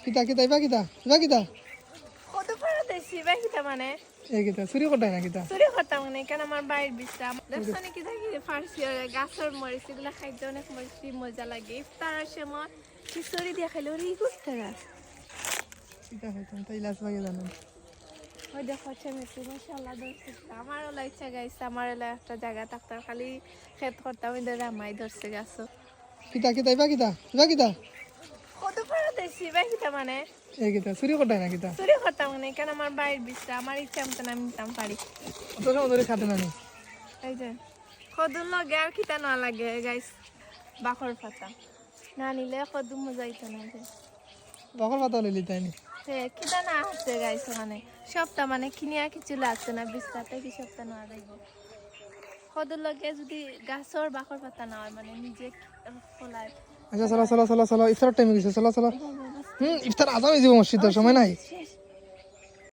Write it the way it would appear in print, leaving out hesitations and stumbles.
কিতা কিতা ইবা কিতা ইবা কিতা কত পারা দেশি বা কিতা মানে এই কিতা চুরি করতাই না কিতা চুরি করতাম মানে কেন আমার বাইর বিশ্রাম দেখছো নাকি থাকি ফার্সি গাছের মরিচ এগুলা খাইতে অনেক মরিচি মজা লাগে ইফতারের সময় খিচুড়ি দিয়ে খাইলে ওরে ই করতে গাছ কিতা হইতাম তাই লাস বাগে জানেন ওই দেখো চেমেছি মাশাআল্লাহ ধরছে আমারও ইচ্ছা গাইছে আমার একটা জায়গা থাকতাম খালি খেত করতাম এদের রামাই ধরছে গাছ কিতা কিতা ইবা কিতা ইবা কিতা কত পারা দেশি বা কিতা মানে এই কিতা চুরি করতাই না কিতা চুরি করতাম মানে কেন আমার বাইর বিশ্রাম আমার ইচ্ছা মতন আমি নিতাম পারি অত সময় ধরে খাতে না নি এই যে কদুর লগে আর খিতা না লাগে গাইস বাখর পাতা না নিলে কদু মজা হইতো না যে বকর পাতা লইলি তাই নি খিতা না আছে গাইস মানে সপ্তাহ মানে কিনিয়া কিছু লাগছে না বিস্তাতে কি সপ্তাহ না যাইব কদুর লগে যদি গাছর বাখর পাতা না হয় মানে নিজে ফলায় আচ্ছা চলো চলো চলো চলো ইফতার টাইম গেছে চলো চলো ইফতার আজান হয়ে যাব মসজিদের সময় নাই